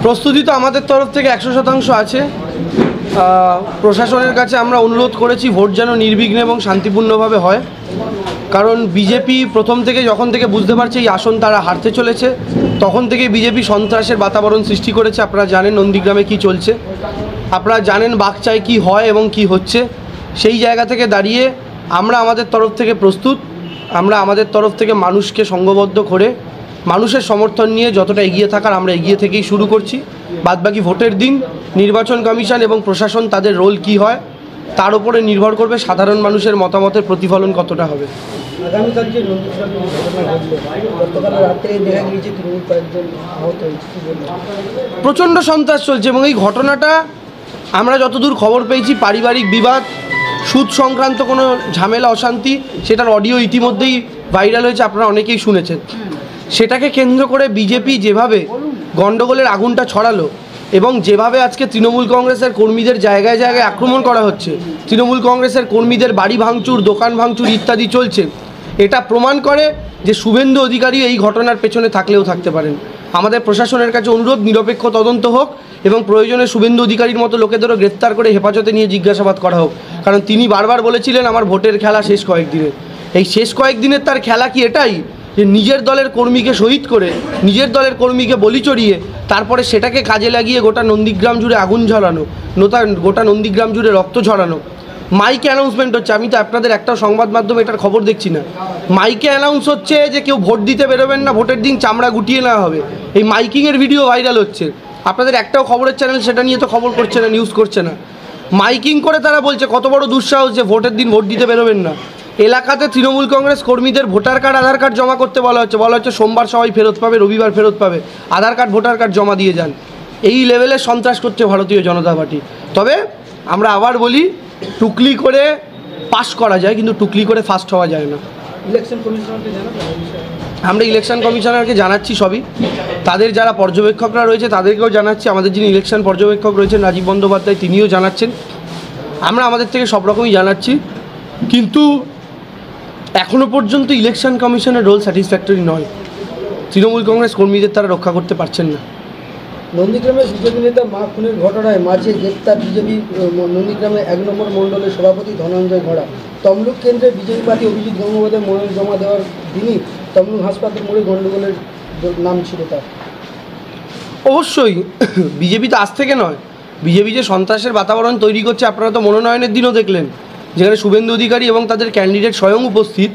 প্রস্তুতি তো আমাদের তরফ থেকে 100% আছে। প্রশাসনের কাছে আমরা অনুরোধ করেছি ভোট যেন নির্বিঘ্নে এবং শান্তিপূর্ণভাবে হয়, কারণ বিজেপি প্রথম থেকে যখন থেকে বুঝতে পারছে এই আসন তারা হারতে চলেছে, তখন থেকে বিজেপি সন্ত্রাসের বাতাবরণ সৃষ্টি করেছে। আপনারা জানেন নন্দীগ্রামে কি চলছে, আপনারা জানেন বাকচায় কি হয় এবং কি হচ্ছে। সেই জায়গা থেকে দাঁড়িয়ে আমরা আমাদের তরফ থেকে প্রস্তুত। আমরা আমাদের তরফ থেকে মানুষকে সংঘবদ্ধ করে মানুষের সমর্থন নিয়ে যতটা এগিয়ে থাকার আমরা এগিয়ে থেকেই শুরু করছি। বাদবাকি ভোটের দিন নির্বাচন কমিশন এবং প্রশাসন তাদের রোল কি হয় তার উপরে নির্ভর করবে সাধারণ মানুষের মতামতের প্রতিফলন কতটা হবে। আগামীকাল যে গতকাল রাতে দেখা গিয়েছে তৃণমূল কয়েকজন আহত হয়েছে, প্রচণ্ড সন্ত্রাস চলছে এবং এই ঘটনাটা আমরা যতদূর খবর পেয়েছি পারিবারিক বিবাদ, সুদ সংক্রান্ত কোনো ঝামেলা অশান্তি, সেটার অডিও ইতিমধ্যেই ভাইরাল হয়েছে, আপনারা অনেকেই শুনেছেন। সেটাকে কেন্দ্র করে বিজেপি যেভাবে গণ্ডগোলের আগুনটা ছড়ালো এবং যেভাবে আজকে তৃণমূল কংগ্রেসের কর্মীদের জায়গায় জায়গায় আক্রমণ করা হচ্ছে, তৃণমূল কংগ্রেসের কর্মীদের বাড়ি ভাঙচুর, দোকান ভাঙচুর ইত্যাদি চলছে, এটা প্রমাণ করে যে শুভেন্দু অধিকারী এই ঘটনার পেছনে থাকলেও থাকতে পারেন। আমাদের প্রশাসনের কাছে অনুরোধ নিরপেক্ষ তদন্ত হোক এবং প্রয়োজনে শুভেন্দু অধিকারীর মতো লোকেদেরও গ্রেপ্তার করে হেফাজতে নিয়ে জিজ্ঞাসাবাদ করা হোক, কারণ তিনি বারবার বলেছিলেন আমার ভোটের খেলা শেষ কয়েকদিনের। এই শেষ কয়েকদিনের তার খেলা কি এটাই যে নিজের দলের কর্মীকে শহীদ করে, নিজের দলের কর্মীকে বলি চড়িয়ে তারপরে সেটাকে কাজে লাগিয়ে গোটা নন্দীগ্রাম জুড়ে আগুন ঝরানো, গোটা নন্দীগ্রাম জুড়ে রক্ত ঝরানো? মাইকে অ্যানাউন্সমেন্ট হচ্ছে, আমি তো আপনাদের একটাও সংবাদ মাধ্যমে এটার খবর দেখছি না। মাইকে অ্যানাউন্স হচ্ছে যে কেউ ভোট দিতে বেরোবেন না, ভোটের দিন চামড়া গুটিয়ে নেওয়া হবে। এই মাইকিংয়ের ভিডিও ভাইরাল হচ্ছে, আপনাদের একটাও খবরের চ্যানেল সেটা নিয়ে তো খবর করছে না, নিউজ করছে না। মাইকিং করে তারা বলছে কত বড় দুঃসাহস যে ভোটের দিন ভোট দিতে বেরোবেন না। এলাকাতে তৃণমূল কংগ্রেস কর্মীদের ভোটার কার্ড আধার কার্ড জমা করতে বলা হচ্ছে সোমবার সবাই ফেরত পাবে, রবিবার ফেরত পাবে, আধার কার্ড ভোটার কার্ড জমা দিয়ে যান। এই লেভেলের সন্ত্রাস করছে ভারতীয় জনতা পার্টি। তবে আমরা আবার বলি, টুকলি করে পাস করা যায় কিন্তু টুকলি করে ফার্স্ট হওয়া যায় না। ইলেকশন কমিশনারকে জানাবেন? আমরা ইলেকশন কমিশনারকে জানাচ্ছি সবই, তাদের যারা পর্যবেক্ষকরা রয়েছে তাদেরকেও জানাচ্ছি, আমাদের যিনি ইলেকশন পর্যবেক্ষক রয়েছেন রাজীব বন্দ্যোপাধ্যায় তিনিও জানাচ্ছেন, আমরা আমাদের থেকে সব রকমই জানাচ্ছি। কিন্তু এখনও পর্যন্ত ইলেকশন কমিশনের রোল স্যাটিসফ্যাক্টরি নয়। তৃণমূল কংগ্রেস কর্মীদের তারা রক্ষা করতে পারছেন না। নন্দীগ্রামের বিজেপি নেতা মা খুনের ঘটনায় মাঝে গ্রেপ্তার বিজেপি নন্দীগ্রামের 1 নম্বর মণ্ডলের সভাপতি ধনঞ্জয় ঘোড়া। তমলুক কেন্দ্রে বিজেপি প্রার্থী অভিজিৎ গঙ্গোপাধ্যায় মনোনয়ন জমা দেওয়ার দিনই তমলুক হাসপাতাল মোড়ে গণ্ডগোলের নাম ছিল তার। অবশ্যই বিজেপি তো আজ থেকে নয়, বিজেপি যে সন্ত্রাসের বাতাবরণ তৈরি করছে আপনারা তো মনোনয়নের দিনও দেখলেন, যেখানে শুভেন্দু অধিকারী এবং তাদের ক্যান্ডিডেট স্বয়ং উপস্থিত।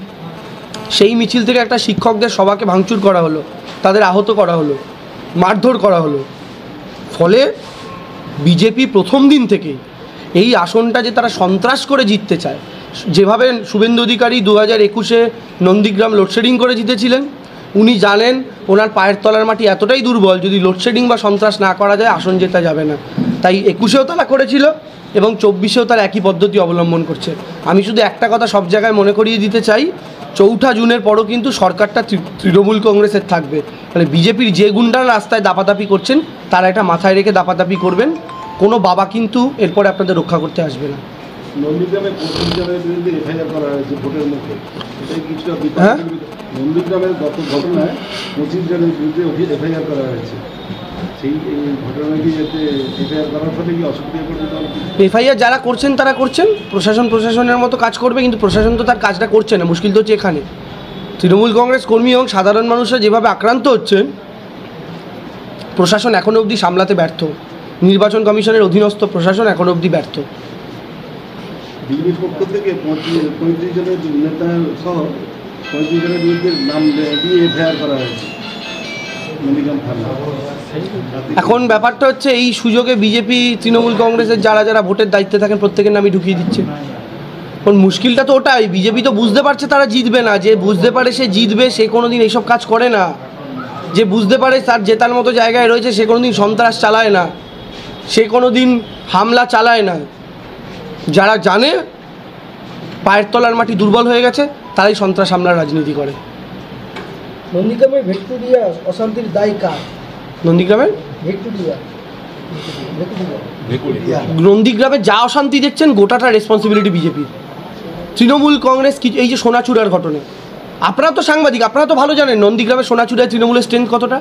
সেই মিছিল থেকে একটা শিক্ষকদের সভাকে ভাঙচুর করা হলো, তাদের আহত করা হলো, মারধর করা হলো। ফলে বিজেপি প্রথম দিন থেকেই এই আসনটা যে তারা সন্ত্রাস করে জিততে চায়, যেভাবে শুভেন্দু অধিকারী 2021-এ নন্দীগ্রাম লোডশেডিং করে জিতেছিলেন, উনি জানেন ওনার পায়ের তলার মাটি এতটাই দুর্বল, যদি লোডশেডিং বা সন্ত্রাস না করা যায় আসন জেতা যাবে না। তাই 21-এও তারা করেছিল এবং 24-এও তারা একই পদ্ধতি অবলম্বন করছে। আমি শুধু একটা কথা সব জায়গায় মনে করিয়ে দিতে চাই, 4 জুনের পরও কিন্তু সরকারটা তৃণমূল কংগ্রেসের থাকবে। তাহলে বিজেপির যে গুন্ডারা রাস্তায় দাপাদাপি করছেন তারা এটা মাথায় রেখে দাপাদাপি করবেন, কোনো বাবা কিন্তু এরপরে আপনাদের রক্ষা করতে আসবে না। নন্দীগ্রামে 25 জনের বিরুদ্ধে এফআইআর করা হয়েছে ভোটের মুখে, এটাই কিছুটা হ্যাঁ, নন্দীগ্রামের গত ঘটনায় 25 জনের বিরুদ্ধে এফআইআর করা হয়েছে। সেই ঘটনায় কি যাতে এফআইআর করার ফলে কি অসুবিধা করবে? এফআইআর যারা করছেন তারা করছেন, প্রশাসনের মতো কাজ করবে, কিন্তু প্রশাসন তো তার কাজটা করছে না। মুশকিল তো হচ্ছে এখানে তৃণমূল কংগ্রেস কর্মী এবং সাধারণ মানুষরা যেভাবে আক্রান্ত হচ্ছেন, প্রশাসন এখনও অবধি সামলাতে ব্যর্থ। নির্বাচন কমিশনের অধীনস্থ প্রশাসন এখনও অবধি ব্যর্থ। বিজেপির পক্ষ থেকে 35 জনের নেতা সহ 35 জনের বিরুদ্ধে নাম দিয়ে এফআইআর করা হয়েছে নন্দীগ্রাম থানা। এখন ব্যাপারটা হচ্ছে এই সুযোগে বিজেপি তৃণমূল কংগ্রেসের যারা যারা ভোটের দায়িত্বে থাকেন প্রত্যেকের নামই ঢুকিয়ে দিচ্ছে। এখন মুশকিলটা তো ওটাই, বিজেপি তো বুঝতে পারছে তারা জিতবে না। যে বুঝতে পারে সে জিতবে সে কোনো দিন এইসব কাজ করে না। যে বুঝতে পারে তার জেতার মতো জায়গায় রয়েছে সে কোনো দিন সন্ত্রাস চালায় না, সে কোনো দিন হামলা চালায় না। যারা জানে পায়ের তলার মাটি দুর্বল হয়ে গেছে তারাই সন্ত্রাস হামলার রাজনীতি করে। নন্দীগ্রামের ভিক্টোরিয়া অশান্তির দায় কার? নন্দীগ্রামের নন্দীগ্রামে যা অশান্তি দেখছেন গোটাটা রেসপন্সিবিলিটি বিজেপির। তৃণমূল কংগ্রেস এই যে সোনাচূড়ার ঘটনা, আপনারা তো সাংবাদিক, আপনারা তো ভালো জানেন নন্দীগ্রামের সোনাচূড়ায় তৃণমূলের স্ট্রেংথ কতটা।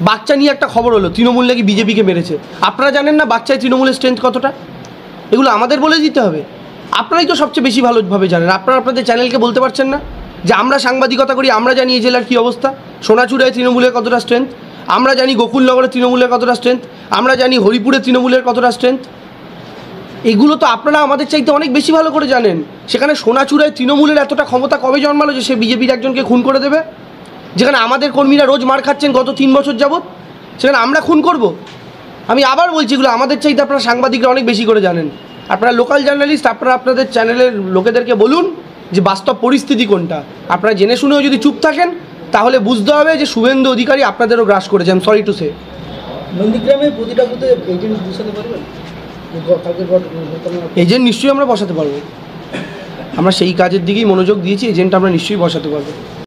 বাচ্চা নিয়ে একটা খবর হলো, তৃণমূল নাকি বিজেপিকে মেরেছে। আপনারা জানেন না বাচ্চায় তৃণমূলের স্ট্রেংথ কতটা? এগুলো আমাদের বলে দিতে হবে? আপনারাই তো সবচেয়ে বেশি ভালোভাবে জানেন। আপনারা আপনাদের চ্যানেলকে বলতে পারছেন না যে আমরা সাংবাদিকতা করি, আমরা জানি এই জেলার কী অবস্থা, সোনাচূড়ায় তৃণমূলের কতটা স্ট্রেংথ, আমরা জানি গোকুলনগরে তৃণমূলের কতটা স্ট্রেংথ, আমরা জানি হরিপুরে তৃণমূলের কতটা স্ট্রেংথ। এগুলো তো আপনারা আমাদের চাইতে অনেক বেশি ভালো করে জানেন। সেখানে সোনাচূড়ায় তৃণমূলের এতটা ক্ষমতা কবে জন্মালো যে সে বিজেপির একজনকে খুন করে দেবে? যেখানে আমাদের কর্মীরা রোজ মার খাচ্ছেন গত 3 বছর যাবৎ, সেখানে আমরা খুন করব? আমি আবার বলছি, এগুলো আমাদের চাইতে আপনারা সাংবাদিকরা অনেক বেশি করে জানেন। আপনারা লোকাল জার্নালিস্ট, আপনারা আপনাদের চ্যানেলের লোকেদেরকে বলুন যে বাস্তব পরিস্থিতি কোনটা। আপনারা জেনে শুনেও যদি চুপ থাকেন তাহলে বুঝতে হবে যে শুভেন্দু অধিকারী আপনাদেরও গ্রাস করেছে। আমি সরি টু সে। নন্দীগ্রামে প্রতিটা বুথে এজেন্ট বসাতে পারবেন? কালকে ঘটনা এজেন্ট নিশ্চয়ই আমরা বসাতে পারবো। আমরা সেই কাজের দিকেই মনোযোগ দিয়েছি, এজেন্ট আমরা নিশ্চয়ই বসাতে পারবো।